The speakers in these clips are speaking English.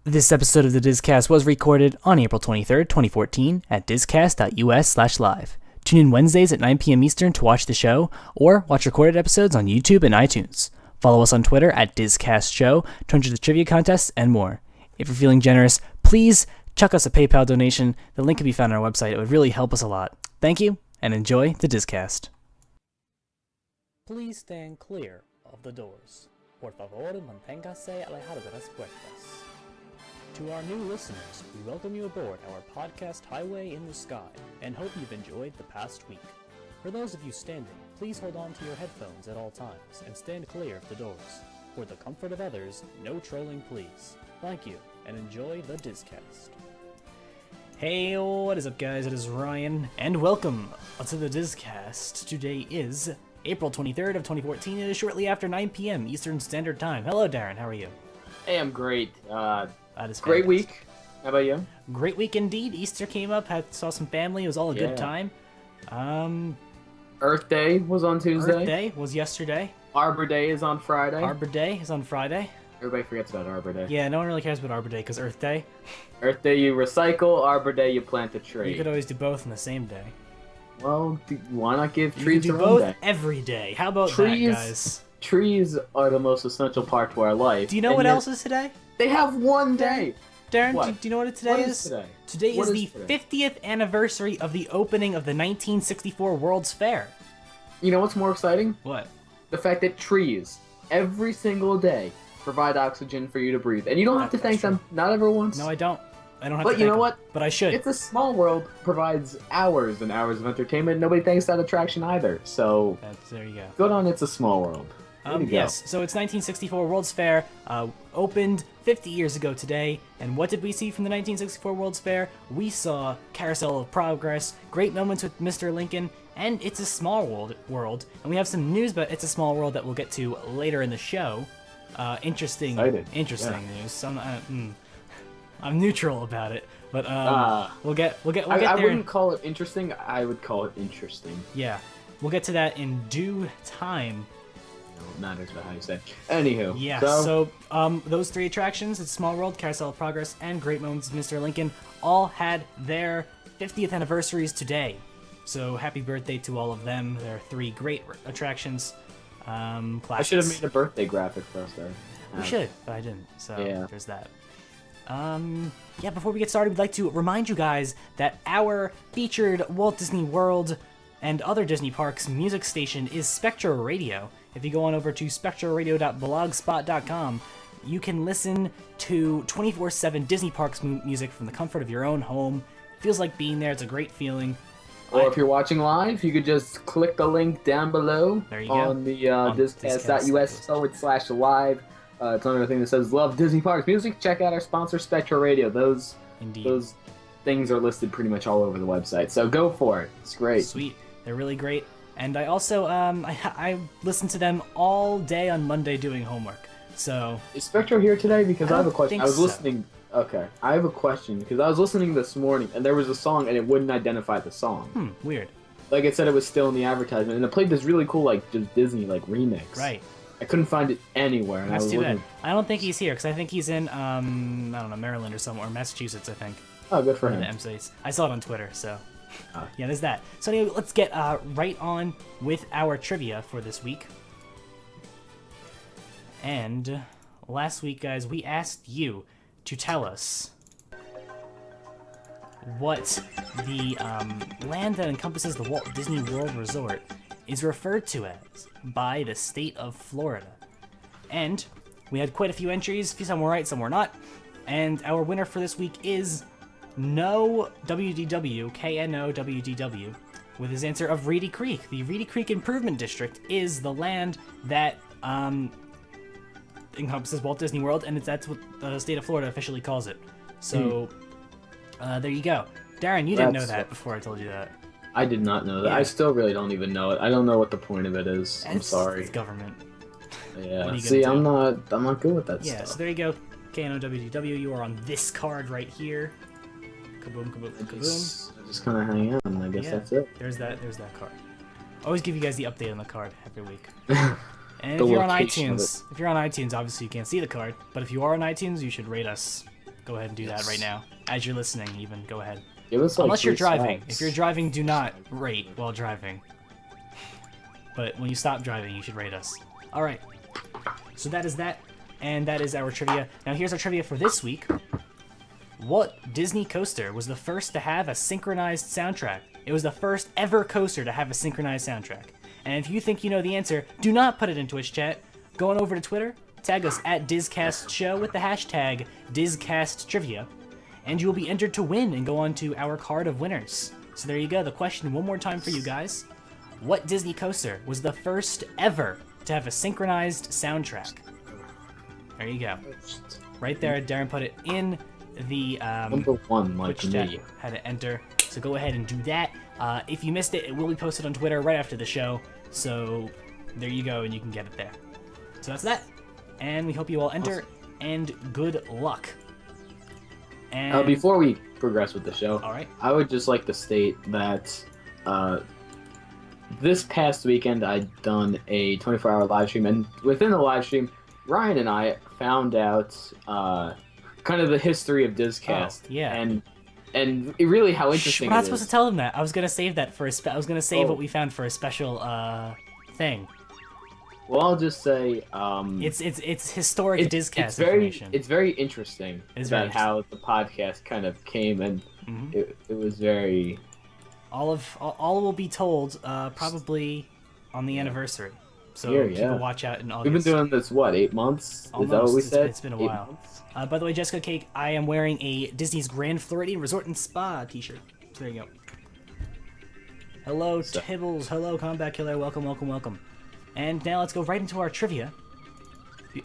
This episode of the DisCast was recorded on April 23rd, 2014 at discast.us/live. Tune in Wednesdays at 9 p.m. Eastern to watch the show, or watch recorded episodes on YouTube and iTunes. Follow us on Twitter at DisCastShow to enter the trivia contests and more. If you're feeling generous, please chuck us a PayPal donation. The link can be found on our website. It would really help us a lot. Thank you, and enjoy the DisCast. Please stand clear of the doors. Por favor, manténgase alejado de las puertas. To our new listeners, we welcome you aboard our podcast Highway in the Sky and hope you've enjoyed the past week. For those of you standing, please hold on to your headphones at all times and stand clear of the doors. For the comfort of others, no trolling please. Thank you, and enjoy the DisCast. Hey, what is up guys? It is Ryan, and welcome to the DisCast. Today is April 23rd of 2014. It is shortly after 9 p.m. Eastern Standard Time. Hello Darren, how are you? Hey, I'm great. That is great fantastic. week. How about you? Great week indeed. Easter came up, saw some family. It was all a good time. Earth Day was on Tuesday. Earth Day was yesterday. Arbor Day is on Friday. Arbor Day is on Friday. Everybody forgets about Arbor Day. Yeah, no one really cares about Arbor Day because Earth Day. Earth Day you recycle, Arbor Day you plant a tree. You could always do both on the same day. Well, why not give You trees could do their own both day? every day. How about Trees- that, guys? Trees are the most essential part to our life. Do you know and what yet else is today? They have one day. Darren, What? do you know what today What is? today? Today What is the today? 50th anniversary of the opening of the 1964 World's Fair. You know what's more exciting? What? The fact that trees, every single day, provide oxygen for you to breathe. And you don't have to That's thank true. them. Not every once. No, I don't. I don't have But to you thank know them, what? But I should. It's a Small World provides hours and hours of entertainment. Nobody thanks that attraction either. So There you go. good on It's a Small World. Way to go. Yes, so it's 1964 World's Fair, opened 50 years ago today, and what did we see from the 1964 World's Fair? We saw Carousel of Progress, great moments with Mr. Lincoln, and It's a Small World, and we have some news about It's a Small World that we'll get to later in the show. Interesting Excited. news. I'm neutral about it, but we'll get I there. wouldn't call it interesting. I would call it interesting. Yeah, we'll get to that in due time. No, it matters about how you say it. Anywho. Yeah, So, so those three attractions, it's Small World, Carousel of Progress, and Great Moments with Mr. Lincoln, all had their 50th anniversaries today. So happy birthday to all of them. There are three great attractions. Classics. I should have made a birthday graphic for us there. We should, but I didn't. So Yeah. there's that. Yeah, before we get started, we'd like to remind you guys that our featured Walt Disney World and other Disney parks music station is Spectra Radio. If you go on over to spectraradio.blogspot.com, you can listen to 24/7 Disney parks music from the comfort of your own home. Feels like being there. It's a great feeling. Or if you're watching live, you could just click the link down below There you on go. the On discast.us/live. It's under the thing that says Love Disney Parks Music. Check out our sponsor, Spectra Radio. Those things are listed pretty much all over the website. So go for it. It's great. Sweet. They're really great. And I also, I listen to them all day on Monday doing homework. So, Is Spectra here today? Because I have a don't question. think I was so. listening. Okay, I have a question because I was listening this morning and there was a song and it wouldn't identify the song. weird. Like it said, it was still in the advertisement and it played this really cool like just Disney like remix. Right. I couldn't find it anywhere. And I That's was too looking. bad. I don't think he's here, because I think he's in, I don't know, Maryland or somewhere, or Massachusetts, I think. Oh, good for One of him. the M states. I saw it on Twitter, so. Ah. Yeah, there's that. So anyway, let's get right on with our trivia for this week. And last week, guys, we asked you to tell us what the land that encompasses the Walt Disney World Resort is referred to as by the state of Florida. And we had quite a few entries, some were right, some were not. And our winner for this week is No WDW, KNO WDW, with his answer of Reedy Creek. The Reedy Creek Improvement District is the land that encompasses Walt Disney World, and that's what the state of Florida officially calls it. So, there you go. Darren, you didn't know that before I told you that. I did not know that. Yeah. I still really don't even know it. I don't know what the point of it is. I'm It's sorry. government. Yeah. What are you See, gonna I'm not good with that Yeah, stuff. so there you go. KNOWDW, you are on this card right here. Kaboom, kaboom, kaboom. Just kind of hang out, and I guess Yeah. that's it. There's that card. Always give you guys the update on the card every week. And The if you're on location of iTunes, obviously you can't see the card, but if you are on iTunes, you should rate us Go ahead and do that right now. As you're listening, even, go ahead. Give us, like, Unless you're 3 driving. stars. If you're driving, do not rate while driving. But when you stop driving, you should rate us. Alright. So that is that, and that is our trivia. Now here's our trivia for this week. What Disney coaster was the first to have a synchronized soundtrack? It was the first ever coaster to have a synchronized soundtrack. And if you think you know the answer, do not put it in Twitch chat. Go on over to Twitter, tag us at DisCast Show with the hashtag DisCastTrivia, and you will be entered to win and go on to our card of winners. So there you go. The question one more time for you guys. What Disney coaster was the first ever to have a synchronized soundtrack? There you go. Right there, Darren put it in the Number 1, like Twitch chat. me. Had to enter. So go ahead and do that. If you missed it, it will be posted on Twitter right after the show. So there you go, and you can get it there. So that's that. And we hope you all enter, and good luck. And Before we progress with the show, all right. I would just like to state that this past weekend I'd done a 24-hour live stream, and within the live stream, Ryan and I found out kind of the history of DisCast. Oh, yeah. And really how interesting We're not it supposed is. to tell them that. I was gonna save that for I was gonna save what we found for a special thing. Well, I'll just say It's historic DisCast it's very information. it's very interesting about how the podcast kind of came, and it was very. All will be told probably on the anniversary. So keep a watch out in August. We've been doing this 8 months? Almost. Is that what we said? It's been a while. By the way, Jessica Cake, I am wearing a Disney's Grand Floridian Resort and Spa t-shirt. So there you go. Hello, Tibbles. Hello, Combat Killer. Welcome, welcome, welcome. And now let's go right into our trivia.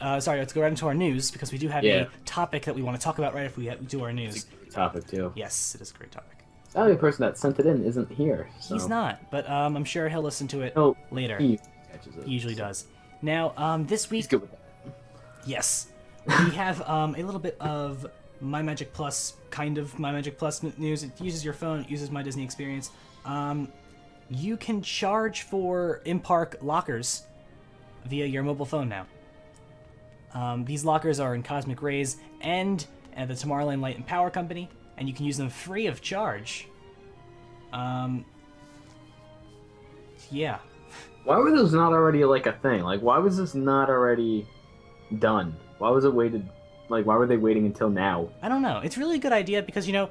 Let's go right into our news, because we do have a topic that we want to talk about right after we do our news. It's a great topic, too. Yes, it is a great topic. The only person that sent it in isn't here. So. He's not, but I'm sure he'll listen to it later. He catches it. He usually does. Now, this week... He's good with that. Yes. We have a little bit of My Magic Plus, kind of My Magic Plus news. It uses your phone, it uses My Disney Experience. You can charge for in-park lockers via your mobile phone now. These lockers are in Cosmic Rays and at the Tomorrowland Light and Power Company, and you can use them free of charge. Yeah. Why were those not already like a thing? Like, why was this not already done? Why was it waited? Like, why were they waiting until now? I don't know. It's really a good idea because, you know,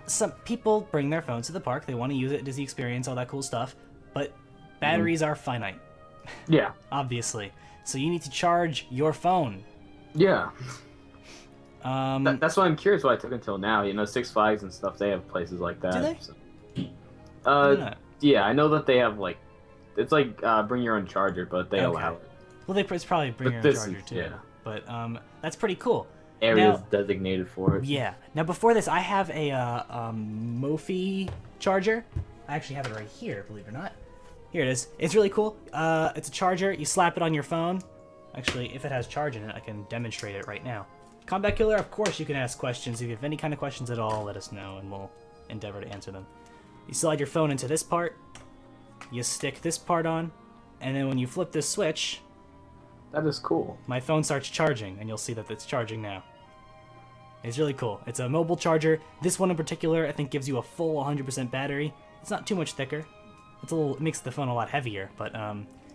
some people bring their phones to the park. They want to use it, Disney Experience, all that cool stuff. But batteries are finite. Yeah. Obviously. So you need to charge your phone. Yeah. That's why I'm curious why it took until now. You know, Six Flags and stuff, they have places like that. Do they? So. Yeah, I know that they have, like, it's like bring your own charger, but they allow it. Well, it's probably bring your own charger, too. Yeah. But that's pretty cool. Areas designated for it. Yeah. Now, before this, I have a Mophie charger. I actually have it right here, believe it or not. Here it is. It's really cool. It's a charger. You slap it on your phone. Actually, if it has charge in it, I can demonstrate it right now. Combat Killer, of course you can ask questions. If you have any kind of questions at all, let us know, and we'll endeavor to answer them. You slide your phone into this part. You stick this part on, and then when you flip this switch... That is cool. My phone starts charging, and you'll see that it's charging now. It's really cool. It's a mobile charger. This one in particular, I think, gives you a full 100% battery. It's not too much thicker. It makes the phone a lot heavier, but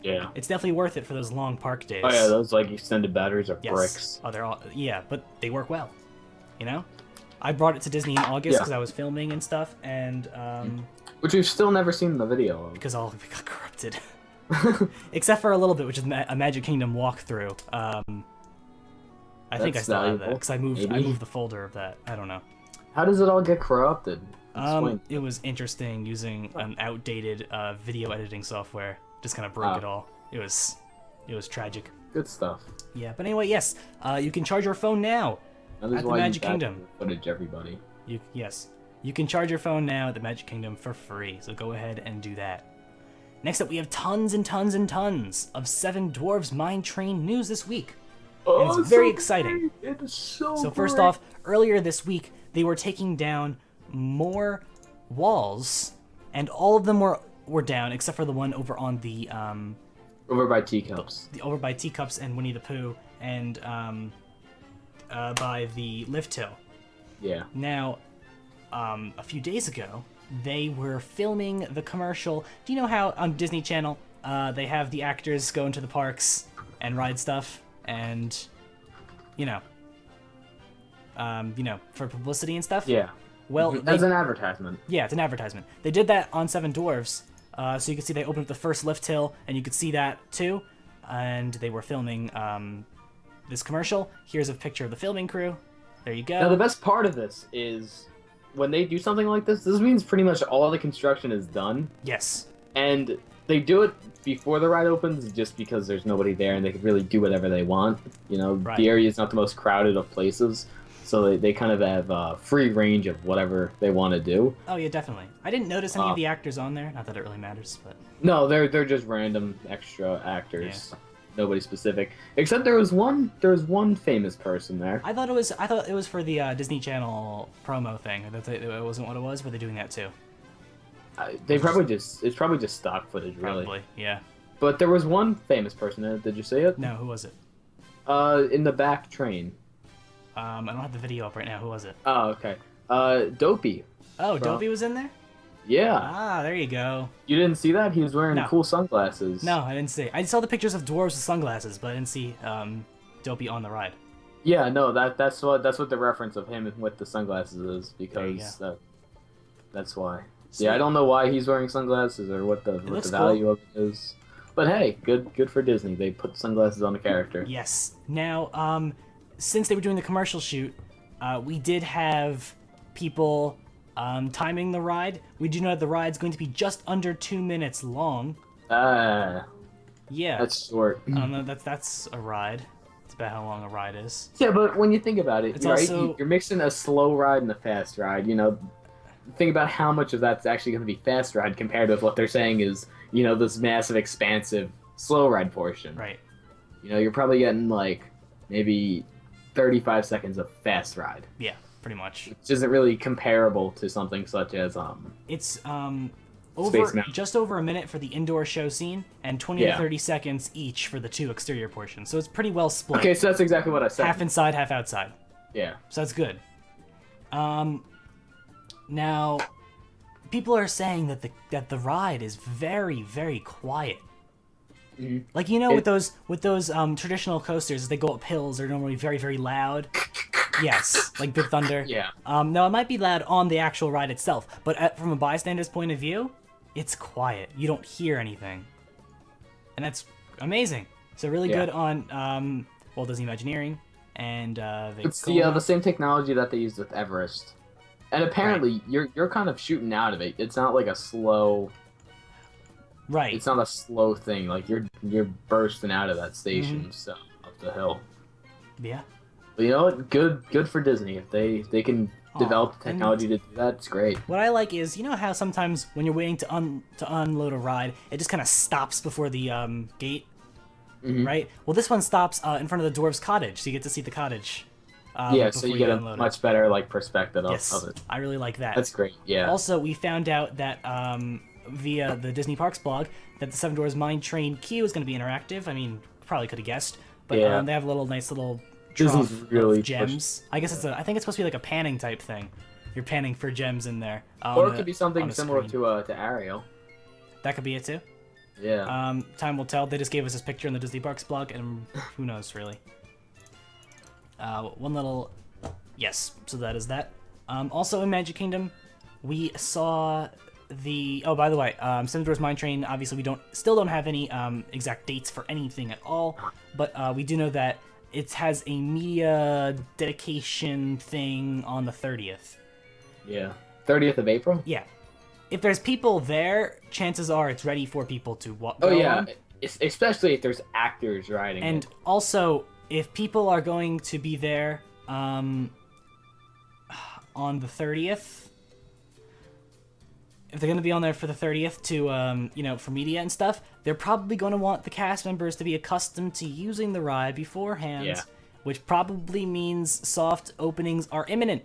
yeah, it's definitely worth it for those long park days. Oh yeah, those like extended batteries are bricks. Oh, they're all but they work well. You know, I brought it to Disney in August because I was filming and stuff, and which we've still never seen the video of because all of it got corrupted. Except for a little bit, which is a Magic Kingdom walkthrough. I think I still have that because I moved the folder of that. I don't know. How does it all get corrupted? It was interesting using an outdated video editing software. Just kind of broke it all. It was tragic. Good stuff. Yeah, but anyway, yes, you can charge your phone now at the Magic Kingdom. Footage, everybody. You can charge your phone now at the Magic Kingdom for free. So go ahead and do that. Next up, we have tons and tons and tons of 7 Dwarves Mine Train news this week. And it's very exciting. It is so So first off, earlier this week, they were taking down more walls, and all of them were down except for the one over on the over by Teacups. Over by Teacups and Winnie the Pooh, and by the lift hill. Yeah. Now, a few days ago, they were filming the commercial. Do you know how on Disney Channel they have the actors go into the parks and ride stuff, and you know, for publicity and stuff? Yeah. Well, as an advertisement. Yeah, it's an advertisement. They did that on Seven Dwarfs, so you can see they opened up the first lift hill, and you could see that too. And they were filming this commercial. Here's a picture of the filming crew. There you go. Now, the best part of this is when they do something like this means pretty much all the construction is done. Yes. And they do it before the ride opens just because there's nobody there and they can really do whatever they want. You know, Right. The area is not the most crowded of places, so they kind of have free range of whatever they want to do. Oh, yeah, definitely. I didn't notice any of the actors on there. Not that it really matters, but... No, they're just random extra actors. Yeah. Nobody specific, except there was one famous person there. I thought it was for the Disney Channel promo thing. It wasn't what it was. Were they doing that too? It's probably just stock footage, really. Probably, yeah. But there was one famous person in it. Did you see it? No, who was it? In the back train. I don't have the video up right now. Who was it? Oh, okay. Dopey. Oh, Dopey was in there? Yeah. Ah, there you go. You didn't see that? He was wearing cool sunglasses. No, I didn't see. I saw the pictures of dwarves with sunglasses, but I didn't see Dopey on the ride. Yeah, no, that's what the reference of him with the sunglasses is, because that's why. Sweet. Yeah, I don't know why he's wearing sunglasses or what the value of it is. But hey, good for Disney. They put sunglasses on the character. Yes. Now, since they were doing the commercial shoot, we did have people timing the ride. We do know that the ride's going to be just under 2 minutes long. Yeah. That's short. I don't know. That's a ride. It's about how long a ride is. Yeah, but when you think about it, right? Also... You're mixing a slow ride and a fast ride. You know, think about how much of that's actually going to be fast ride compared with what they're saying is, you know, this massive, expansive slow ride portion. Right. You know, you're probably getting like maybe 35 seconds of fast ride. Yeah, pretty much. Which isn't really comparable to something such as It's Space just over a minute for the indoor show scene and 20 to 30 seconds each for the two exterior portions. So it's pretty well split. Okay, so that's exactly what I said. Half inside, half outside. Yeah. So that's good. Now, people are saying that the ride is very, very quiet. Mm-hmm. Like, you know, with those traditional coasters, as they go up hills, they're normally very, very loud. Yes, like Big Thunder. Yeah. Now, it might be loud on the actual ride itself, but from a bystander's point of view, it's quiet. You don't hear anything. And that's amazing. So really good on Walt Disney Imagineering. And it's the same technology that they used with Everest. And apparently, you're kind of shooting out of it. It's not like a slow... Right. It's not a slow thing. Like, you're bursting out of that station, so up the hill. Yeah. But you know what? Good for Disney. If they can develop the technology to do that, it's great. What I like is, you know how sometimes when you're waiting to unload a ride, it just kind of stops before the gate? Mm-hmm. Right? Well, this one stops in front of the Dwarfs' cottage, so you get to see the cottage. So you get a much better perspective of it. I really like that. That's great, yeah. Also, we found out that via the Disney Parks blog that the Seven Dwarfs Mine Train queue is going to be interactive. I mean, probably could have guessed, but they have a nice little trough of gems. I guess I think it's supposed to be like a panning type thing. You're panning for gems in there. Or it could be something similar to Ariel. That could be it too. Yeah. Time will tell. They just gave us this picture in the Disney Parks blog, and who knows really. One little... Yes, so that is that. Also in Magic Kingdom, we saw the... Oh, by the way, Seven Dwarfs Mine Train, obviously we still don't have any exact dates for anything at all, but we do know that it has a media dedication thing on the 30th. Yeah. 30th of April? Yeah. If there's people there, chances are it's ready for people to go on. Especially if there's actors riding and also... If people are going to be there on the 30th, if they're going to be on there for the 30th to, for media and stuff, they're probably going to want the cast members to be accustomed to using the ride beforehand, which probably means soft openings are imminent.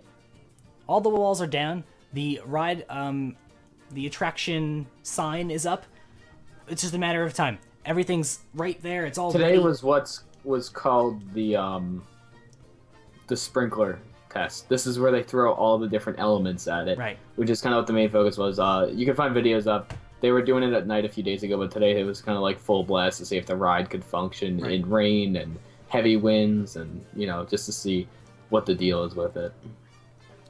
All the walls are down. The ride, the attraction sign is up. It's just a matter of time. Everything's right there. It's all Today ready. was called the sprinkler test. This is where they throw all the different elements at it. Right. Which is kind of what the main focus was. You can find videos up. They were doing it at night a few days ago, but today it was kind of like full blast to see if the ride could function in rain and heavy winds, and just to see what the deal is with it.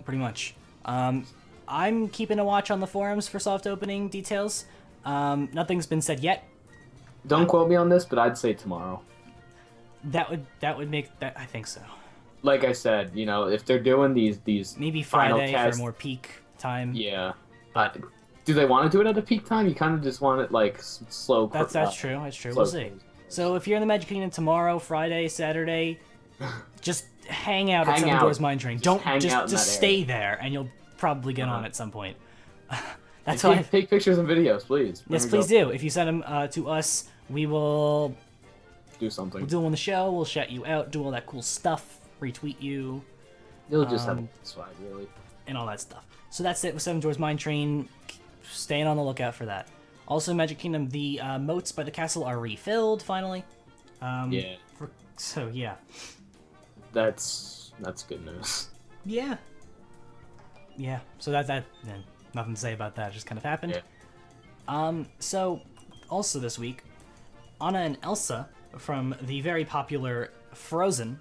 Pretty much. I'm keeping a watch on the forums for soft opening details. Nothing's been said yet. Don't quote me on this, but I'd say tomorrow. That would make that. I think so. Like I said, if they're doing these maybe final Friday tests, for more peak time. Yeah. Do they want to do it at a peak time? You kind of just want it like slow. That's true. That's true. We'll see. So if you're in the Magic Kingdom tomorrow, Friday, Saturday, just hang out at Seven Dwarfs Mine Train. Don't just stay there, and you'll probably get on at some point. That's why. Take pictures and videos, please. Yes, please do. If you send them to us, we will do something. We'll do them on the show. We'll shout you out. Do all that cool stuff. Retweet you. You'll just have swag, really. And all that stuff. So that's it with Seven Dwarfs Mine Train. Staying on the lookout for that. Also, Magic Kingdom, the moats by the castle are refilled finally. Yeah. So yeah. That's good news. Yeah. Yeah. So that nothing to say about that. It just kind of happened. Yeah. So also this week, Anna and Elsa from the very popular Frozen.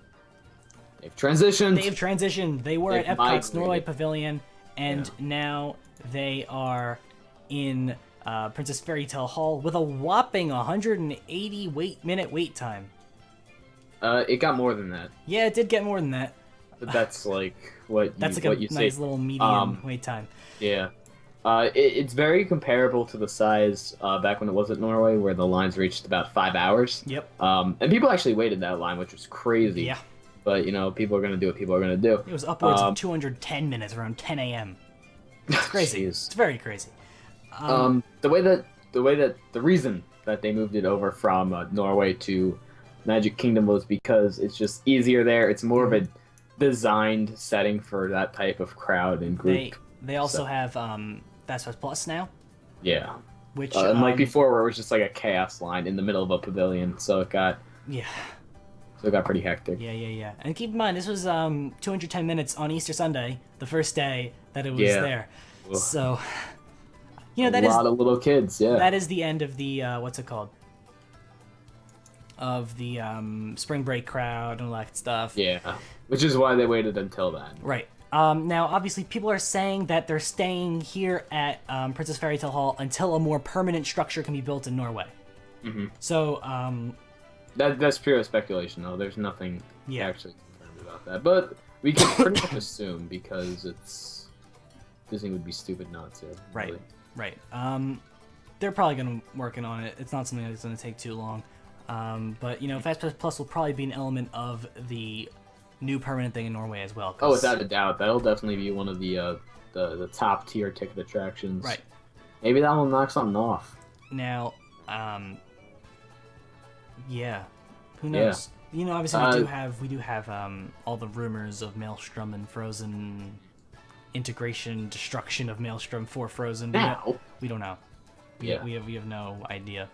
They've transitioned. They were at Epcot's Norway Pavilion, and now they are in Princess Fairy Tale Hall with a whopping 180-minute wait time. It got more than that. Yeah, it did get more than that. But that's like what you nice say. Little medium wait time. Yeah. It's very comparable to the size back when it was at Norway, where the lines reached about 5 hours. Yep. And people actually waited that line, which was crazy. Yeah. But, people are going to do what people are going to do. It was upwards of 210 minutes around 10 a.m. It's crazy. It's very crazy. The reason that they moved it over from Norway to Magic Kingdom was because it's just easier there. It's more of a designed setting for that type of crowd and group. They also have Fast Pass Plus now. Yeah. Which unlike before, where it was just like a chaos line in the middle of a pavilion, so it got pretty hectic. Yeah. And keep in mind, this was 210 minutes on Easter Sunday, the first day that it was there. Ugh. So, that is a lot of little kids. Yeah. That is the end of the what's it called? Of the spring break crowd and all that stuff. Yeah. Which is why they waited until then. Right. Now, obviously, people are saying that they're staying here at Princess Fairy Tale Hall until a more permanent structure can be built in Norway. Mm-hmm. So, that's pure speculation, though. There's nothing actually confirmed about that. But we can pretty much assume, because Disney would be stupid not to. Really. Right. They're probably going to working on it. It's not something that's going to take too long. But, Fast Pass Plus will probably be an element of the new permanent thing in Norway as well. Oh, without a doubt. That'll definitely be one of the top tier ticket attractions. Right. Maybe that will knock something off. Now, who knows? Yeah. Obviously we do have all the rumors of Maelstrom and Frozen integration, destruction of Maelstrom for Frozen. We don't know. We have no idea.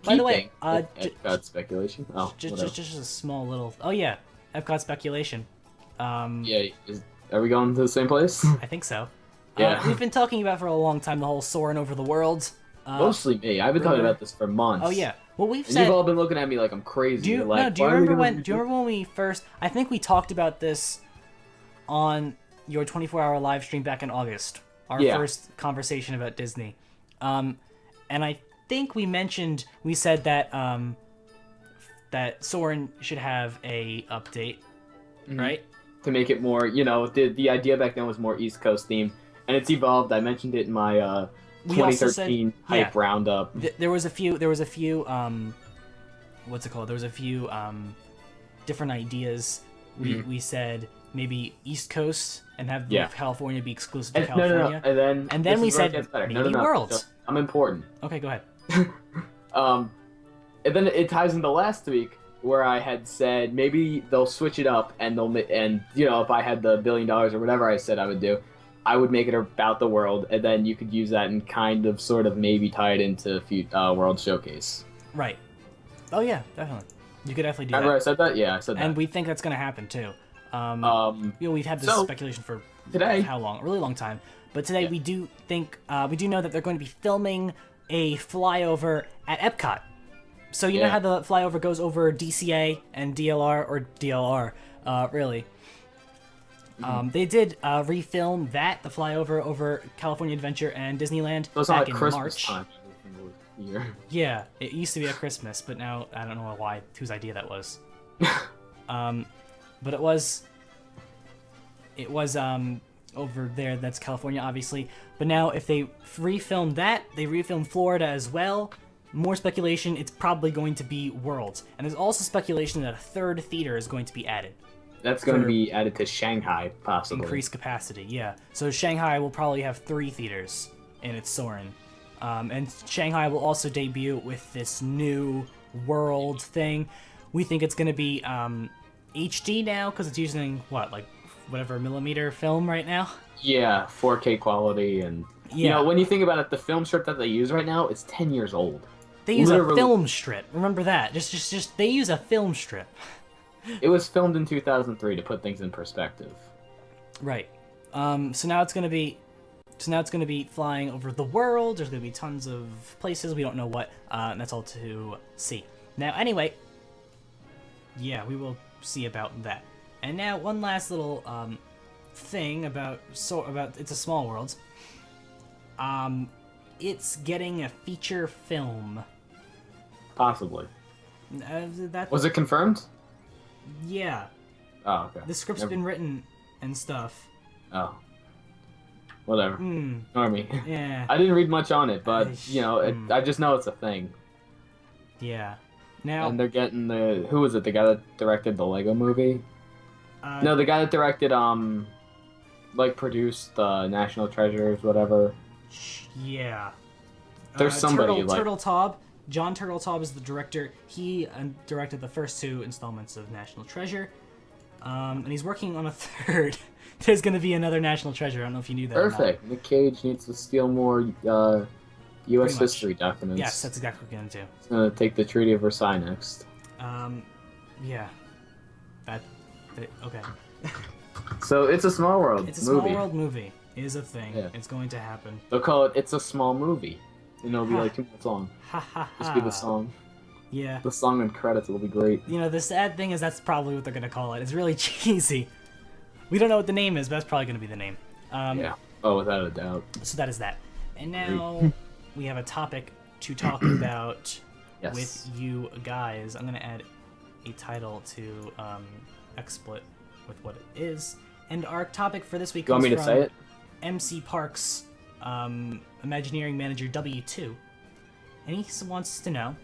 By the way, Epcot speculation. Oh, just a small little. Oh yeah, Epcot speculation. Are we going to the same place? I think so. Yeah. We've been talking about for a long time the whole soaring over the world. Mostly me. I've been talking about this for months. Oh yeah. Well, you've all been looking at me like I'm crazy. Do you remember when we first? I think we talked about this on your 24-hour live stream back in August. Our first conversation about Disney. And I think we said that that Soarin' should have a update, right? To make it more, the idea back then was more East Coast themed, and it's evolved. I mentioned it in my 2013 hype roundup. There was a few. What's it called? There was a few different ideas. We said maybe East Coast and have California be exclusive to California. No. And then we said maybe Worlds. I'm important. Okay, go ahead. And then it ties into last week where I had said maybe they'll switch it up and if I had the $1 billion or whatever I said I would do, I would make it about the world, and then you could use that and kind of sort of maybe tie it into World Showcase. Right. Oh yeah, definitely. You could definitely do that. Remember I said that? Yeah, I said that. And we think that's going to happen too. We've had this speculation for today, how long? A really long time. But today we do know that they're going to be filming a flyover at Epcot. So you know how the flyover goes over DCA and DLR, really. They did refilm the flyover over California Adventure and Disneyland back in March. Time year. Yeah, it used to be at Christmas, but now I don't know whose idea that was. But it was over there. That's California, obviously. But now, if they refilmed that, they refilmed Florida as well. More speculation, it's probably going to be Worlds. And there's also speculation that a third theater is going to be added. That's going to be added to Shanghai, possibly. Increased capacity, yeah. So Shanghai will probably have 3 theaters in its Soarin'. And Shanghai will also debut with this new World thing. We think it's going to be HD now, because it's using, whatever millimeter film right now? Yeah, 4K quality, and... You know, when you think about it, the film strip that they use right now is 10 years old. They use a film strip. Remember that. Just they use a film strip. It was filmed in 2003 to put things in perspective. Right. So now it's going to be flying over the world. There's going to be tons of places. We don't know what. And that's all to see. Now, anyway, yeah, we will see about that. And now one last little thing about It's a Small World. It's getting a feature film. Possibly. Was it confirmed? Yeah. Oh, okay. The script's been written and stuff. Oh. Whatever. Ignore me. Yeah. I didn't read much on it, but, I just know it's a thing. Yeah. Now... And they're getting who was it? The guy that directed the Lego movie? No, the guy that directed, produced National Treasures, whatever. Yeah. There's somebody Turtletaub. John Turtletaub is the director. He directed the first 2 installments of National Treasure. And he's working on a third. There's going to be another National Treasure. I don't know if you knew that. Perfect. Nick Cage needs to steal more U.S. history documents. Yes, that's exactly what we're going to do. He's going to take the Treaty of Versailles next. Yeah. Okay. So, It's a Small World It's a Small World movie is a thing. Yeah. It's going to happen. They'll call it It's a Small Movie. And it'll be like 2 minutes long. Just be the song. Yeah. The song and credits will be great. The sad thing is that's probably what they're going to call it. It's really cheesy. We don't know what the name is, but that's probably going to be the name. Yeah. Oh, without a doubt. So that is that. And now we have a topic to talk about with you guys. I'm going to add a title to XSplit with what it is. And our topic for this week comes from... You want me to say it? MC Park's Imagineering Manager W2. And he wants to know,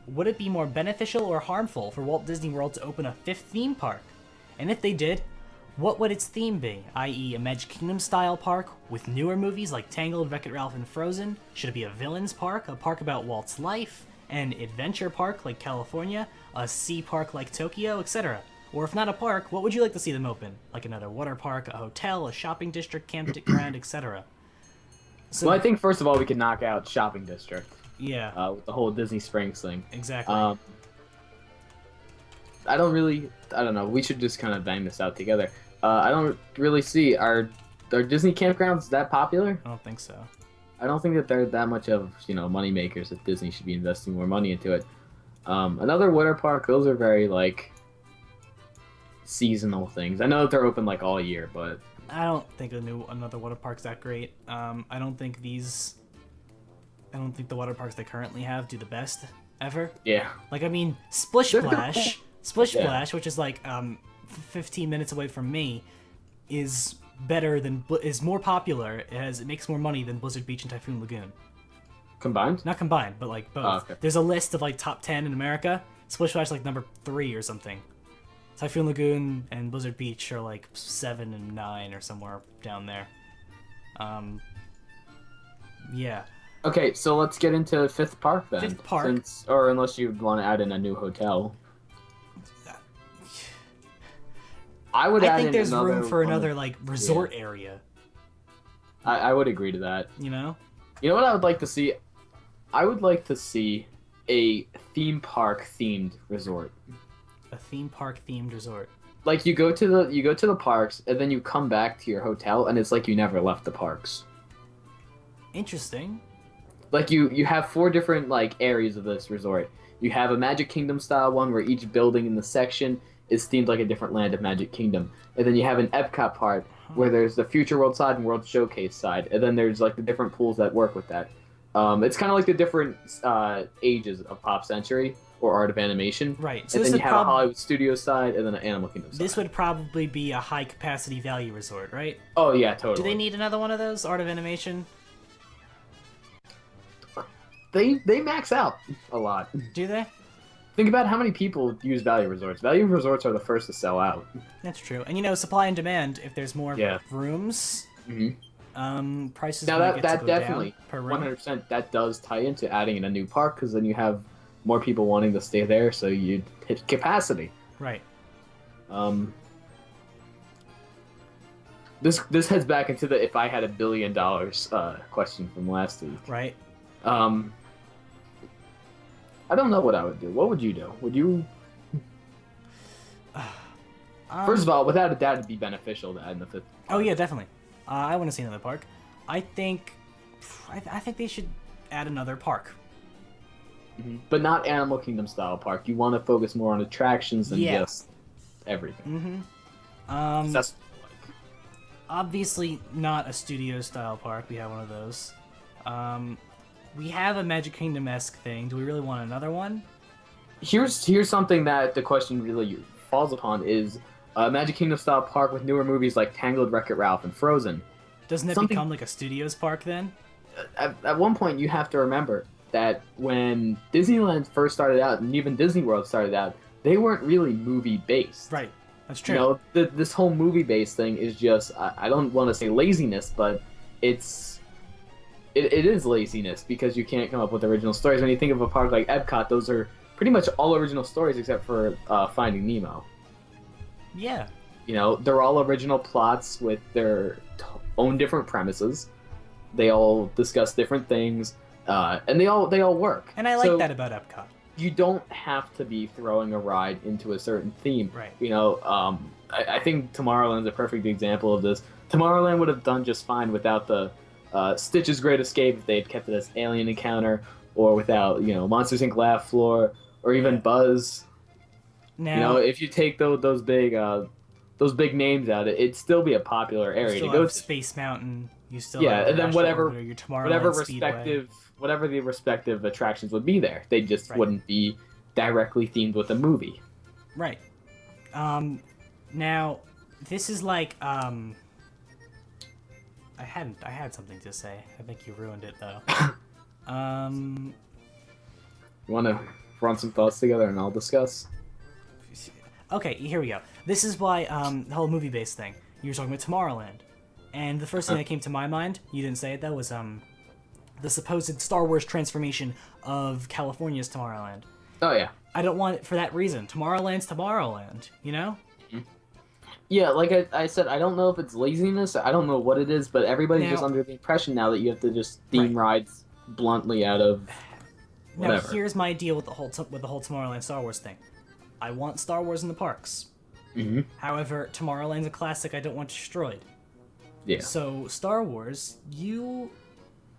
would it be more beneficial or harmful for Walt Disney World to open a 5th theme park? And if they did, what would its theme be? I.e. a Magic Kingdom style park with newer movies like Tangled, Wreck-It Ralph, and Frozen? Should it be a villains park, a park about Walt's life, an adventure park like California, a sea park like Tokyo, etc.? Or if not a park, what would you like to see them open? Like another water park, a hotel, a shopping district, campground, etc. So, well, I think first of all we could knock out shopping district. Yeah. With the whole Disney Springs thing. Exactly. I don't know. We should just kind of bang this out together. I don't really see are Disney campgrounds that popular? I don't think so. I don't think that they're that much of money makers that Disney should be investing more money into it. Another water park, those are very seasonal things. I know that they're open all year, but I don't think another water park's that great. I don't think the water parks they currently have do the best ever. Yeah. Splish Splash, which is 15 minutes away from me, is more popular. It makes more money than Blizzard Beach and Typhoon Lagoon. Combined? Not combined, but both. Oh, okay. There's a list of top 10 in America. Splish Splash number 3 or something. Typhoon Lagoon and Blizzard Beach are 7 and 9 or somewhere down there. Yeah. Okay, so let's get into 5th Park then. 5th Park. Unless you want to add in a new hotel. I think there's room for another resort area. I would agree to that. You know what I would like to see? I would like to see a theme park themed resort. A theme park themed resort. like you go to the parks and then you come back to your hotel and it's like you never left the parks. Interesting. Like you have 4 different like areas of this resort. You have a Magic Kingdom style one where each building in the section is themed like a different land of Magic Kingdom. And then you have an Epcot part where there's the Future World side and World Showcase side. And then there's like the different pools that work with that. It's kind of like the different ages of Pop Century or Art of Animation. Right. So and then you have a Hollywood Studios side and then an Animal Kingdom side. This would probably be a high capacity value resort, right? Oh yeah, totally. Do they need another one of those, Art of Animation? They max out a lot. Do they? Think about how many people use value resorts. Value resorts are the first to sell out. That's true. And supply and demand, if there's more rooms, prices now that definitely down per room. 100% that does tie into adding in a new park because then you have more people wanting to stay there, so you hit capacity. Right. This heads back into the if I had $1 billion question from last week. Right. I don't know what I would do. What would you do? Would you? First of all, without a doubt, it'd be beneficial to add in the 5th. Oh yeah, definitely. I want to see another park. I think they should add another park. Mm-hmm. But not Animal Kingdom style park. You want to focus more on attractions than just everything. Mm-hmm. That's obviously not a studio style park. We have one of those. We have a Magic Kingdom-esque thing. Do we really want another one? Here's something that the question really falls upon is a Magic Kingdom style park with newer movies like Tangled, Wreck-It Ralph, and Frozen. Doesn't it become like a studios park then? At one point, you have to remember that when Disneyland first started out, and even Disney World started out, they weren't really movie-based. Right, that's true. You know, this whole movie-based thing is just, I don't want to say laziness, but it is laziness because you can't come up with original stories. When you think of a park like Epcot, those are pretty much all original stories except for Finding Nemo. Yeah. You know, they're all original plots with their own different premises. They all discuss different things, and they all work. And I like that about Epcot. You don't have to be throwing a ride into a certain theme. Right. You know, I think Tomorrowland's a perfect example of this. Tomorrowland would have done just fine without the Stitch's Great Escape if they had kept it as Alien Encounter, or without, Monsters Inc. Laugh Floor, or even Buzz. Now, if you take those big names out, it'd still be a popular area to go to. Space Mountain. You still have and then whatever Speedway. whatever the respective attractions would be there, they just wouldn't be directly themed with a movie. Right. Now, this is like I had something to say. I think you ruined it though. You want to run some thoughts together and I'll discuss? Okay, here we go. This is why the whole movie-based thing. You were talking about Tomorrowland, and the first thing that came to my mind, you didn't say it though, was the supposed Star Wars transformation of California's Tomorrowland. Oh yeah. I don't want it for that reason. Tomorrowland's Tomorrowland, you know? Yeah, like I said, I don't know if it's laziness. I don't know what it is, but everybody's just under the impression now that you have to just theme rides bluntly out of whatever. Now, here's my deal with the whole Tomorrowland Star Wars thing. I want Star Wars in the parks. Mm-hmm. However, Tomorrowland's a classic I don't want destroyed. Yeah. So, Star Wars, you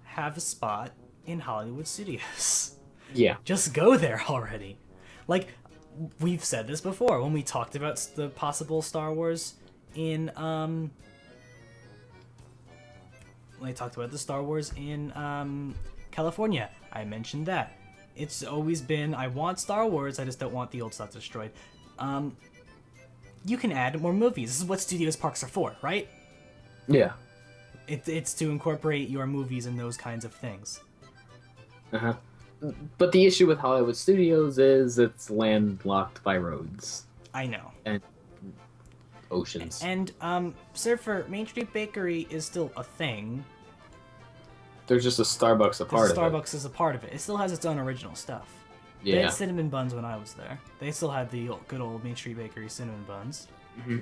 have a spot in Hollywood Studios. Yeah. Just go there already. Like, we've said this before when we talked about the possible Star Wars in when I talked about the Star Wars in California. I mentioned that. It's always been, I want Star Wars, I just don't want the old stuff destroyed. You can add more movies. This is what studios parks are for, right? Yeah. It's to incorporate your movies and those kinds of things. Uh-huh. But the issue with Hollywood Studios is it's landlocked by roads. I know. And oceans. And, Surfer, Main Street Bakery is still a thing. There's just a Starbucks a part of it. Starbucks is a part of it. It still has its own original stuff. Yeah. They had cinnamon buns when I was there. They still had the good old Main Street Bakery cinnamon buns. Mm-hmm.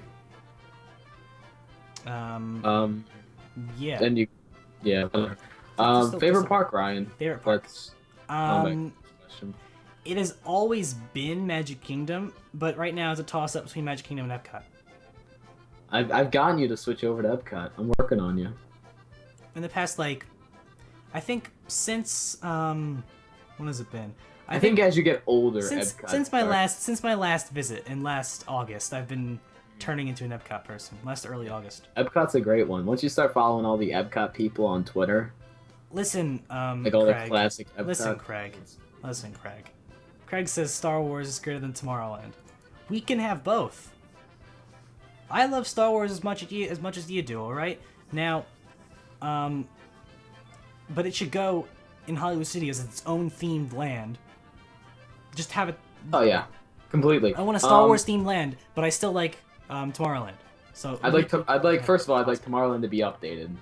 Yeah. And you, yeah. Favorite park, Ryan? Favorite park. Question. It has always been Magic Kingdom, but right now it's a toss-up between Magic Kingdom and Epcot. I've gotten you to switch over to Epcot. I'm working on you. In the past, like, I think since when has it been? I think as you get older, Epcot since my last visit in last August, I've been turning into an Epcot person. Last early August. Epcot's a great one. Once you start following all the Epcot people on Twitter. Listen, like all Craig, the classic Epcot. Listen, Craig. Craig says Star Wars is greater than Tomorrowland. We can have both. I love Star Wars as much as you do. All right, now, but it should go in Hollywood Studios as its own themed land. Just have it. Oh yeah, completely. I want a Star Wars themed land, but I still like Tomorrowland. So I'd like first of all, I'd like Tomorrowland to be updated.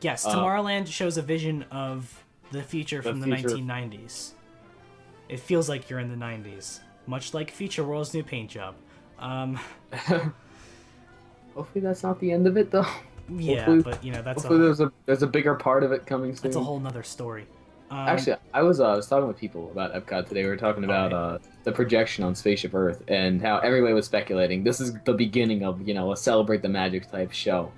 Yes, Tomorrowland shows a vision of the future from the 1990s. It feels like you're in the 90s, much like Future World's new paint job. Hopefully that's not the end of it, though. Yeah, hopefully, but that's there's a bigger part of it coming soon. That's a whole nother story. Actually, I was talking with people about Epcot today. We were talking about the projection on Spaceship Earth and how everybody was speculating this is the beginning of a Celebrate the Magic type show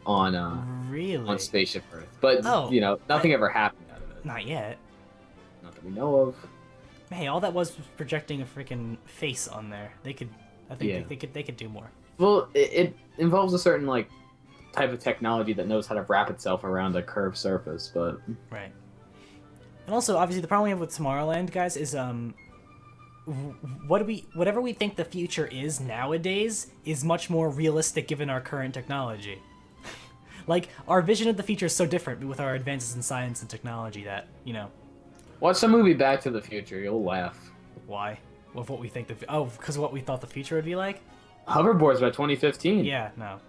on on Spaceship Earth. But nothing ever happened out of it. Not yet. Not that we know of. Hey, all that was projecting a freaking face on there. They could do more. Well, it involves a certain type of technology that knows how to wrap itself around a curved surface, but right. And also, obviously, the problem we have with Tomorrowland, guys, is whatever we think the future is nowadays is much more realistic given our current technology. Like, our vision of the future is so different with our advances in science and technology that Watch the movie Back to the Future. You'll laugh. Why? With what we think because what we thought the future would be like. Hoverboards by 2015. Yeah, no.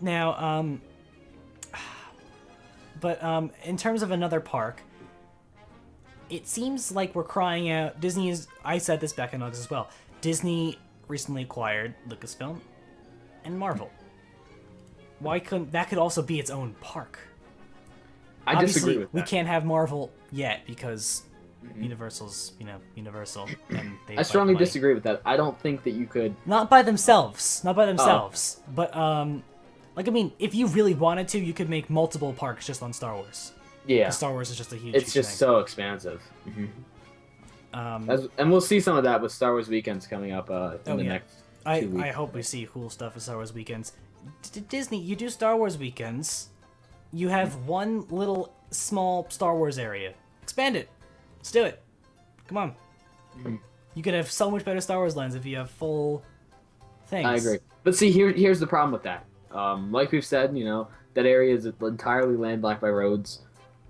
Now, but in terms of another park, it seems like we're crying out. I said this back in August as well. Disney recently acquired Lucasfilm and Marvel. Why couldn't that could also be its own park? I disagree with that. We can't have Marvel yet because Universal's, Universal. And I strongly disagree with that. I don't think that you could. Not by themselves. But if you really wanted to, you could make multiple parks just on Star Wars. Yeah. Star Wars is just a huge. It's just thing. So expansive. And we'll see some of that with Star Wars weekends coming up in the next 2 weeks. I hope we see cool stuff at Star Wars weekends. Disney, you do Star Wars weekends. You have one little small Star Wars area. Expand it. Let's do it. Come on. You could have so much better Star Wars lands if you have full things. I agree. But see, here's the problem with that. Like we've said, that area is entirely landlocked by roads.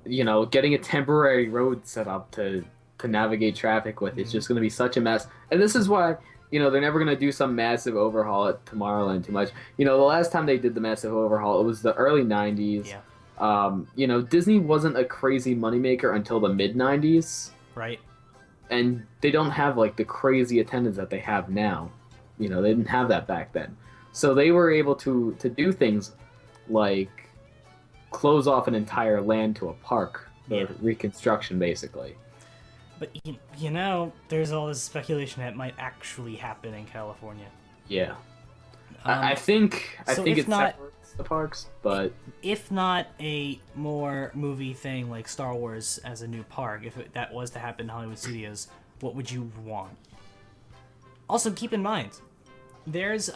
Getting a temporary road set up to navigate traffic with is just going to be such a mess. And this is why, they're never going to do some massive overhaul at Tomorrowland too much. The last time they did the massive overhaul, it was the early 90s. Yeah. Disney wasn't a crazy moneymaker until the mid-90s. Right. And they don't have, the crazy attendance that they have now. They didn't have that back then. So they were able to do things like close off an entire land to a park. Reconstruction, basically. But, there's all this speculation that might actually happen in California. Yeah. I think it separates the parks, but... If not a more movie thing like Star Wars as a new park, that was to happen in Hollywood Studios, what would you want? Also, keep in mind, there's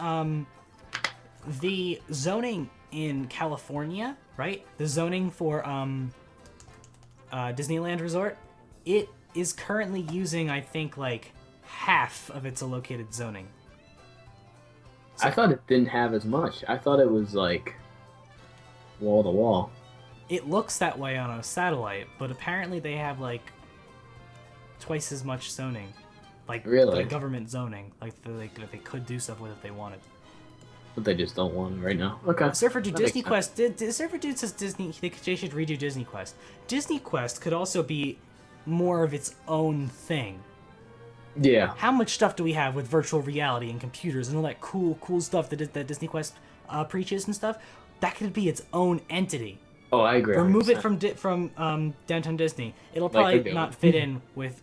the zoning in California, right? The zoning for Disneyland Resort, it is currently using, I think, half of its allocated zoning. So, I thought it didn't have as much. I thought it was wall to wall. It looks that way on a satellite, but apparently they have twice as much zoning. Really? Government zoning. They could do stuff with it if they wanted. But they just don't want it right now. Okay. Surfer Dude Disney Quest. Surfer Dude says they should redo Disney Quest. Disney Quest could also be more of its own thing. Yeah. How much stuff do we have with virtual reality and computers and all that cool stuff that Disney Quest preaches and stuff? That could be its own entity. Oh, I agree. Remove 100%. it from Downtown Disney. It'll probably not fit in with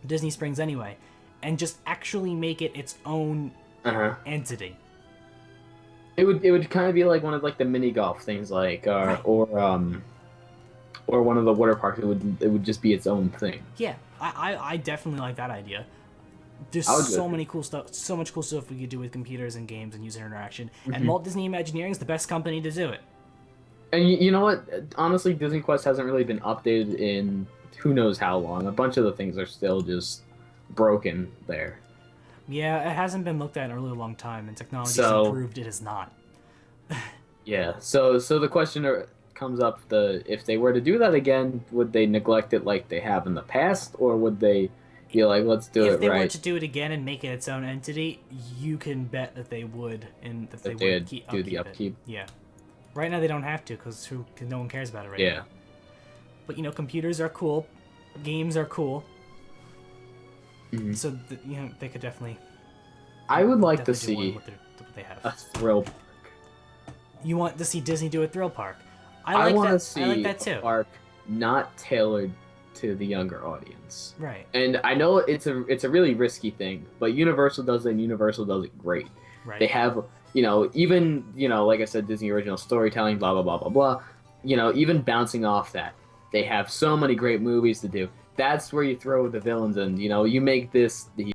Disney Springs anyway, and just actually make it its own entity. It would kind of be like one of like the mini golf things, like Right. or one of the water parks. It would just be its own thing. Yeah, I definitely like that idea. There's I would so go many cool stuff, so much cool stuff we could do with computers and games and user interaction. Mm-hmm. And Walt Disney Imagineering is the best company to do it. And you know what? Honestly, Disney Quest hasn't really been updated in who knows how long. A bunch of the things are still just broken there. Yeah, it hasn't been looked at in a really long time, and technology's So- improved. It has not. Yeah. So the question comes up: if they were to do that again, would they neglect it like they have in the past, or would they be like, let's do If it they right? were to do it again and make it its own entity, you can bet that they would, and that they would do the upkeep. It. Yeah. Right now they don't have to because no one cares about it right now. Yeah. But computers are cool, games are cool, Mhm. so they could definitely. I would like to definitely do see what they have. a thrill park. You want to see Disney do a thrill park? I like want to that. see I like that a too. park not tailored to the younger audience. Right. And I know it's a really risky thing, but Universal does it, and Universal does it great. Right. They have, even, like I said, Disney original storytelling, blah, blah, blah, blah, blah. Even bouncing off that, they have so many great movies to do. That's where you throw the villains in. You make this the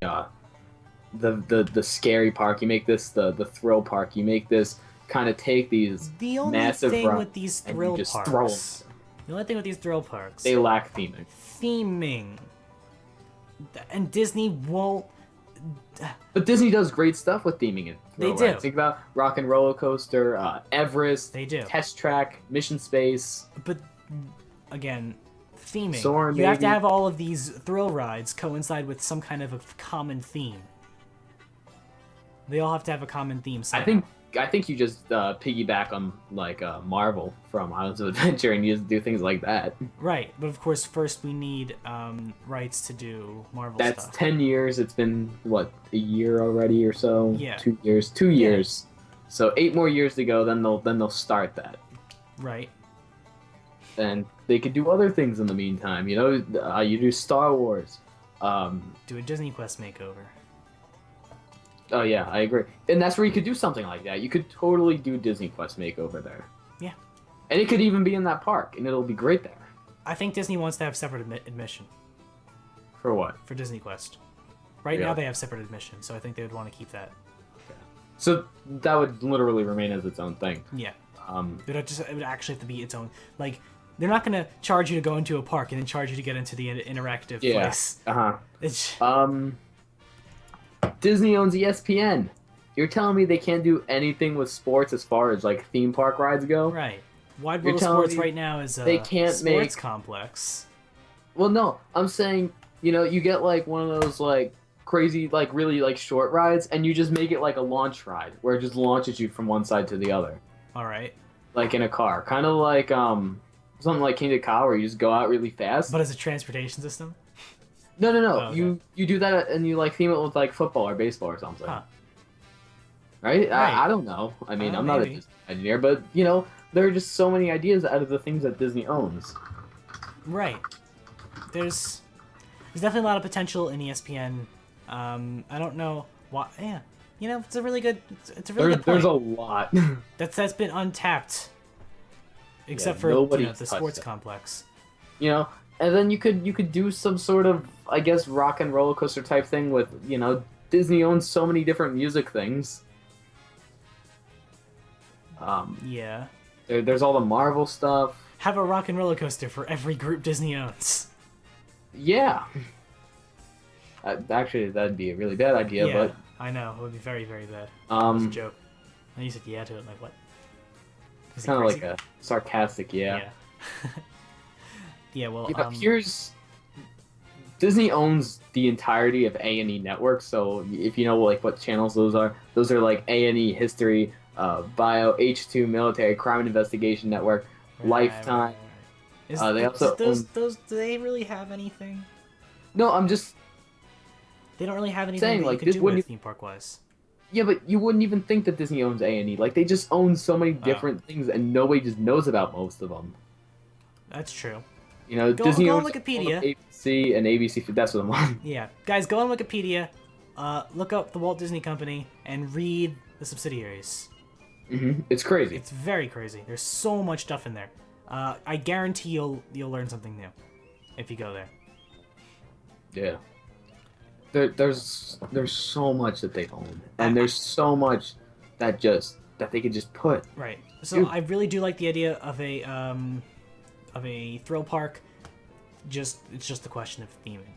scary park. You make this the thrill park. You make this kind of take these the only massive thing rides with these and thrill you just parks. throw 'em. The only thing with these thrill parks. They lack theming. Theming. And Disney won't. But Disney does great stuff with theming and thrill They do. rides. Think about Rock and Roller Coaster, Everest, They do. Test Track, Mission Space. But again, theming. Soarin', You have to maybe. have all of these thrill rides coincide with some kind of a common theme. They all have to have a common theme. Somehow. I think you just piggyback on like Marvel from Islands of Adventure, and you just do things like that. Right, but of course, first we need rights to do Marvel That's stuff. 10 years. It's been a year already or so. Yeah. 2 years. 2 years. So 8 more years to go. Then they'll start that. Right. And they could do other things in the meantime. You do Star Wars. Do a Disney Quest makeover. Oh yeah, I agree. And that's where you could do something like that. You could totally do Disney Quest makeover there. Yeah. And it could even be in that park, and it'll be great there. I think Disney wants to have separate admission For what? for Disney Quest. Right now Yeah. they have separate admission, so I think they would want to keep that. So that would literally remain as its own thing. Yeah. Um, It would actually have to be its own. Like, they're not going to charge you to go into a park and then charge you to get into the interactive yeah. place. It's Disney owns ESPN. You're telling me they can't do anything with sports as far as like theme park rides go? right. Wide You're World of telling Sports me right now is a they can't sports make- complex. Well, no. I'm saying, you get like one of those like crazy, like really like short rides, and you just make it like a launch ride where it just launches you from one side to the other, All right. like in a car, kind of like something like Kingdom Come where you just go out really fast. But as a transportation system? No. Oh, okay. You do that and you like theme it with like football or baseball or something. Huh. Right? Right. I don't know. I mean, I'm not a maybe. Disney engineer, but there are just so many ideas out of the things that Disney owns. Right. There's definitely a lot of potential in ESPN. I don't know why. Yeah. It's a really good. It's a really good point. There's a lot. That's been untapped, except Yeah, for nobody's the touched sports it. complex. And then you could do some sort of, I guess, rock and roller coaster type thing with, Disney owns so many different music things. Yeah. There's all the Marvel stuff. Have a rock and roller coaster for every group Disney owns. Yeah. Actually, that'd be a really bad idea, Yeah, but I know it would be very, very bad. It was a joke. And you said yeah to it, like what? it's kind of like a sarcastic yeah. Yeah. Well, Here's Disney owns the entirety of A&E Network, so if you know like what channels those are like A&E History, Bio, H2 Military, Crime and Investigation Network, Lifetime. Is, they also those own- do they really have anything? No, I'm just They don't really have anything saying, that like, you could this do wouldn't with e- theme park wise. yeah, but you wouldn't even think that Disney owns A&E. Like they just own so many different things, and nobody just knows about most of them. That's true. Disney go on owns Wikipedia. all of ABC and ABC. That's what I'm on. Yeah, guys, go on Wikipedia. look up the Walt Disney Company and read the subsidiaries. It's crazy. It's very crazy. There's so much stuff in there. I guarantee you'll learn something new if you go there. Yeah. There's so much that they own, and there's so much that they could just put. Right. So I really do like the idea of a thrill park. It's just a question of theming.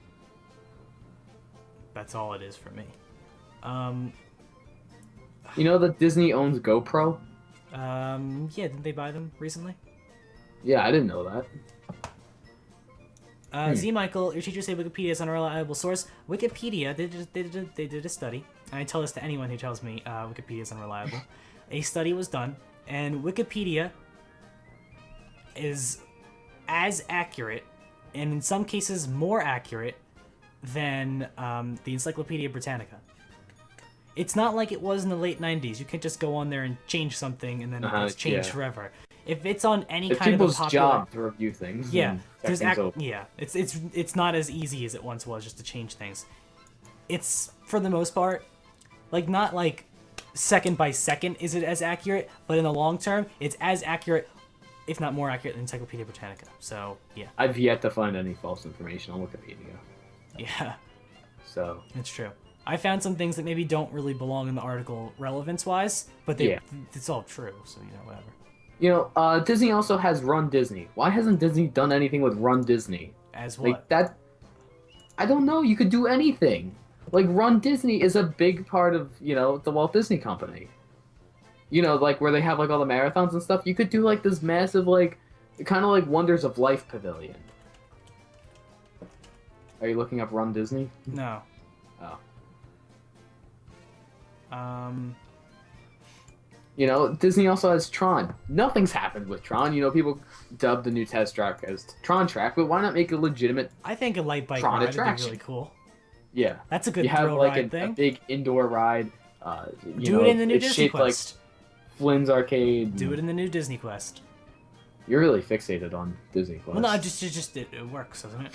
That's all it is for me. You know that Disney owns GoPro? Yeah, didn't they buy them recently? Yeah, I didn't know that. Z. Michael, your teachers say Wikipedia is an unreliable source. Wikipedia, they did a study, and I tell this to anyone who tells me Wikipedia is unreliable. A study was done, and Wikipedia is as accurate, and in some cases more accurate, than the Encyclopedia Britannica. It's not like it was in the late 90s. You can't just go on there and change something and then it's changed forever. If it's on any kind of a popular... It's people's job to review things. Yeah, it's not as easy as it once was just to change things. It's, for the most part, like, not like second by second is it as accurate, but in the long term, it's as accurate, if not more accurate, than Encyclopedia Britannica. So, yeah. I've yet to find any false information on Wikipedia. Yeah. So... It's true. I found some things that maybe don't really belong in the article relevance-wise, but it's all true, so, whatever. Disney also has Run Disney. Why hasn't Disney done anything with Run Disney? As what? Like, that... I don't know. You could do anything. Like, Run Disney is a big part of, the Walt Disney Company. Like, where they have, like, all the marathons and stuff. You could do, like, this massive, like, kind of like Wonders of Life pavilion. Are you looking up Run Disney? No. Oh. Disney also has Tron. Nothing's happened with Tron. People dubbed the new test track as Tron track, but why not make a legitimate I think a light bike Tron ride attraction? would be really cool. Yeah. That's a good you have thrill like ride thing. A big indoor ride. Do it in the new Disney Quest. Like Flynn's Arcade. Do it in the new Disney Quest. You're really fixated on Disney Quest. Well, no, just it works, doesn't it?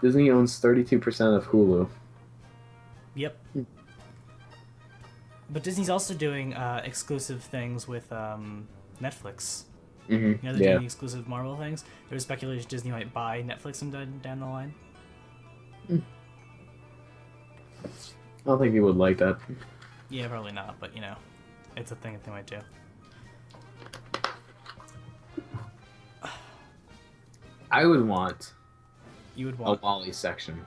Disney owns 32% of Hulu. Yep. But Disney's also doing exclusive things with Netflix. Mm-hmm. They're doing exclusive Marvel things. There was speculation Disney might buy Netflix down the line. I don't think you would like that. Yeah, probably not, but it's a thing that they might do. I would want... You would want... a Wall-E section.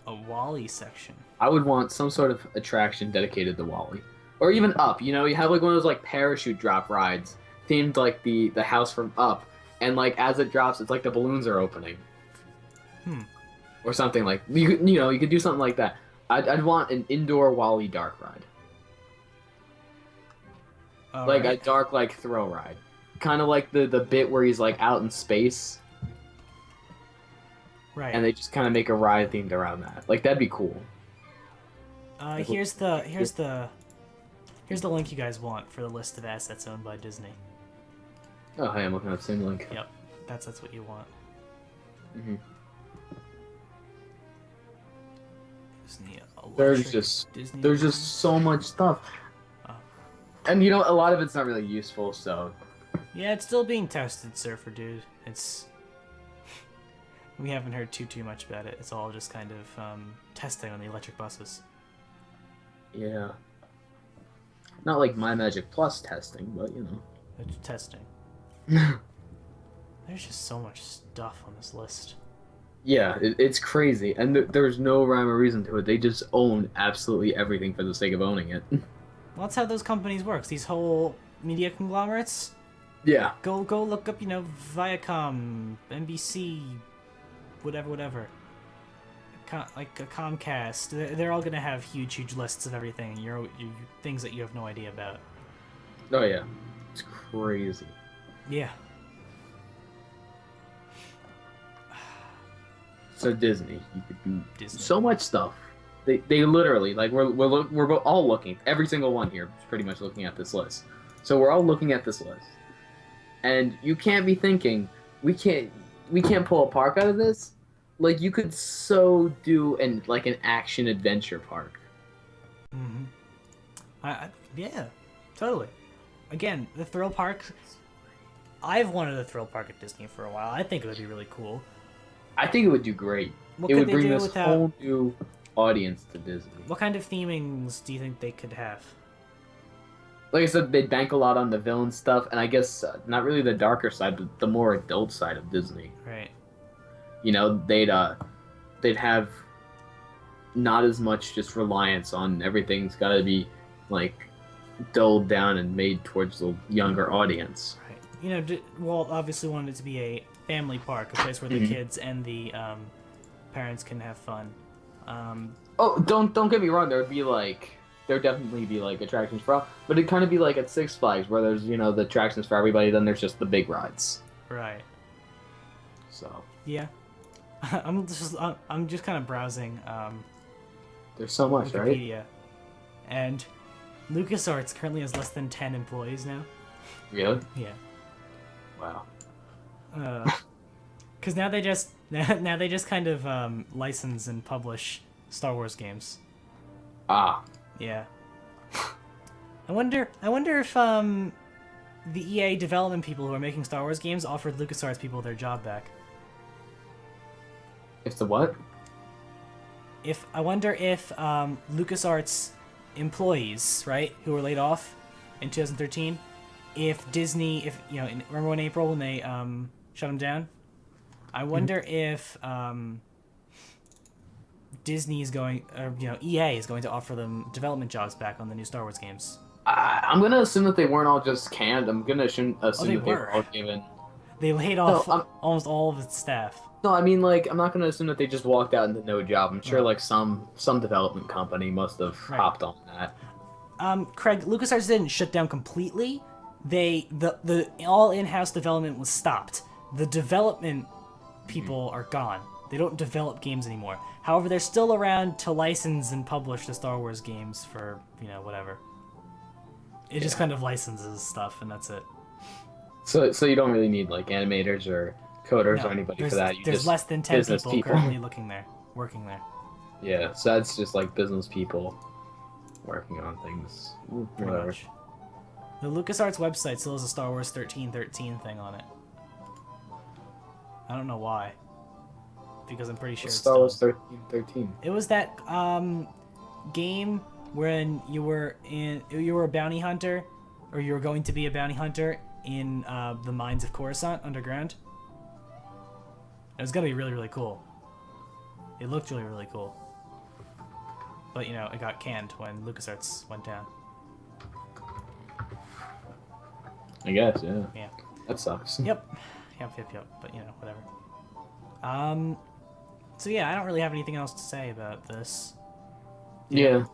A Wall-E section? I would want some sort of attraction dedicated to Wall-E. Or even Up, you have like one of those like parachute drop rides themed like the house from Up, and like as it drops, it's like the balloons are opening. Or something like you could do something like that. I'd want an indoor Wall-E dark ride. Like a dark like thrill ride. Kind of like the bit where he's like out in space. Right. And they just kind of make a ride themed around that. Like that'd be cool. Here's the link you guys want for the list of assets owned by Disney. Oh, hey, I'm looking at the same link. Yep, that's what you want. Mm-hmm. Disney there's just so much stuff. Oh. And a lot of it's not really useful, so... Yeah, it's still being tested, Surfer Dude. We haven't heard too much about it. It's all just kind of testing on the electric buses. Yeah. Not like My Magic Plus testing, but It's testing. There's just so much stuff on this list. Yeah, it's crazy, and there's no rhyme or reason to it. They just own absolutely everything for the sake of owning it. Well, that's how those companies work. These whole media conglomerates. Yeah. Go look up, Viacom, NBC, whatever. Like a Comcast. They're all gonna have huge lists of everything. You things that you have no idea about. Oh yeah, it's crazy. Yeah. So Disney, you could do so much stuff. They literally we're all looking. Every single one here is pretty much looking at this list. So we're all looking at this list, and you can't be thinking we can't pull a park out of this. like you could so do an action adventure park. Mm-hmm. Yeah, totally. Again, the thrill park. I've wanted a thrill park at Disney for a while. I think it would be really cool. I think it would do great. What It could would they bring do this without? whole new audience to Disney. What kind of themings do you think they could have? Like I said, they'd bank a lot on the villain stuff, and I guess not really the darker side, but the more adult side of Disney. Right. You know, they'd have not as much just reliance on everything's got to be like dulled down and made towards the younger audience. Right. You know, Walt obviously wanted it to be a family park, a place where the kids and the parents can have fun. Oh, don't get me wrong. There'd definitely be like attractions for all, but it'd kind of be like at Six Flags where there's the attractions for everybody. Then there's just the big rides. Right. So yeah, I'm just kind of browsing. There's so much, Wikipedia, right? And LucasArts currently has less than 10 employees now. Really? Yeah. Wow. Because now they just kind of license and publish Star Wars games. Ah. Yeah. I wonder if the EA development people who are making Star Wars games offered LucasArts people their job back. If the what? I wonder if LucasArts employees, right, who were laid off in 2013, if Disney, remember in April when they shut them down? I wonder if Disney is EA is going to offer them development jobs back on the new Star Wars games. I'm gonna assume that they weren't all just canned. I'm gonna assume that they were all given. They laid off almost all of its staff. No, I mean, like, I'm not gonna assume that they just walked out into no job. I'm sure, like, some development company must have hopped on that. Craig, LucasArts didn't shut down completely. The all in-house development was stopped. The development people are gone. They don't develop games anymore. However, they're still around to license and publish the Star Wars games for, whatever. It just kind of licenses stuff, and that's it. So you don't really need, like, animators or coders or anybody for that. There's less than 10 people currently working there. Yeah, so that's just, like, business people working on things. Pretty much. The LucasArts website still has a Star Wars 1313 thing on it. I don't know why. Because I'm pretty sure it's Star Wars 1313. It was that game when you were a bounty hunter, or you were going to be a bounty hunter in the mines of Coruscant underground. It was gonna be really, really cool. It looked really, really cool. But it got canned when LucasArts went down. I guess, yeah. Yeah. That sucks. Yep. But whatever. So yeah, I don't really have anything else to say about this. Yeah.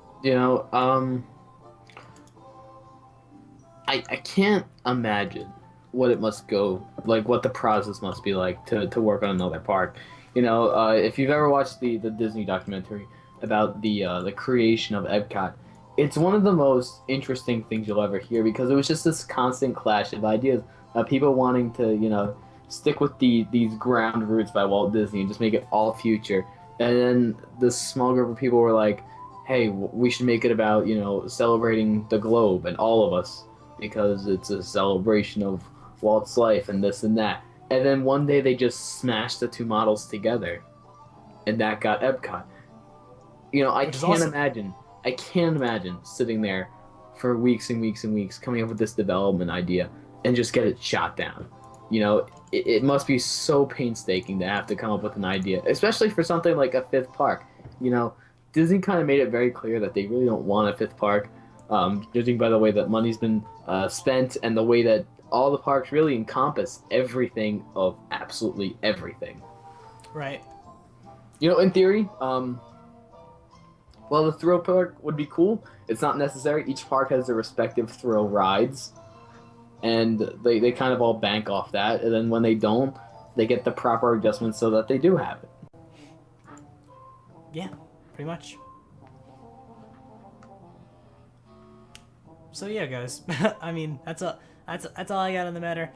I can't imagine what it must go like, what the process must be like to work on another park. If you've ever watched the Disney documentary about the creation of Epcot, it's one of the most interesting things you'll ever hear, because it was just this constant clash of ideas of people wanting to stick with these ground roots by Walt Disney and just make it all future, and then this small group of people were like, hey, we should make it about celebrating the globe and all of us, because it's a celebration of Walt's life and this and that. And then one day they just smashed the two models together, and that got Epcot. I can't imagine sitting there for weeks and weeks and weeks coming up with this development idea and just get it shot down. It must be so painstaking to have to come up with an idea, especially for something like a fifth park. Disney kind of made it very clear that they really don't want a fifth park, judging by the way that money's been spent and the way that all the parks really encompass everything of absolutely everything. Right. In theory, well, the thrill park would be cool. It's not necessary. Each park has their respective thrill rides, and they kind of all bank off that, and then when they don't, they get the proper adjustments so that they do have it. Yeah, pretty much. So yeah, guys. I mean, that's all I got on the matter.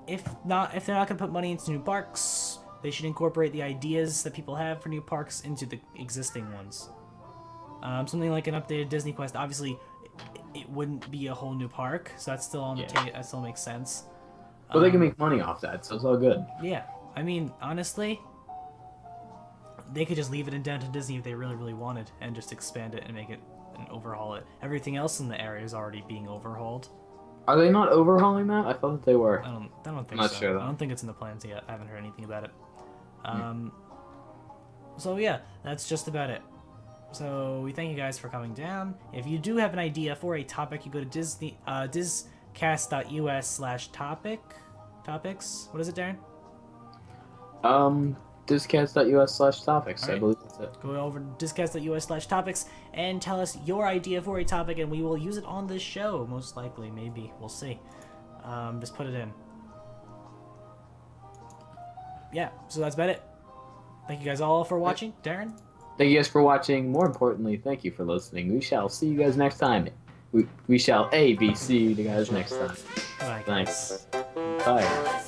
If they're not gonna put money into new parks, They should incorporate the ideas that people have for new parks into the existing ones. Something like an updated Disney Quest. Obviously, it wouldn't be a whole new park, so that's still on the table. That still makes sense. But they can make money off that, so it's all good. Yeah, I mean, honestly, they could just leave it in Downtown Disney if they really, really wanted, and just expand it and make it and overhaul it. Everything else in the area is already being overhauled. Are they not overhauling that? I thought that they were. I don't think I'm not so. sure, though. I don't think it's in the plans yet. I haven't heard anything about it. So yeah, that's just about it. So we thank you guys for coming down. If you do have an idea for a topic, you go to discast.us/topics. What is it, Darren? Discast.us/topics. I believe that's it. Go over to discast.us/topics and tell us your idea for a topic, and we will use it on this show. Most likely, maybe. We'll see. Just put it in. Yeah, so that's about it. Thank you guys all for watching. Darren? Thank you guys for watching. More importantly, thank you for listening. We shall see you guys next time. We shall ABC you guys next time. Bye, Thanks. Bye.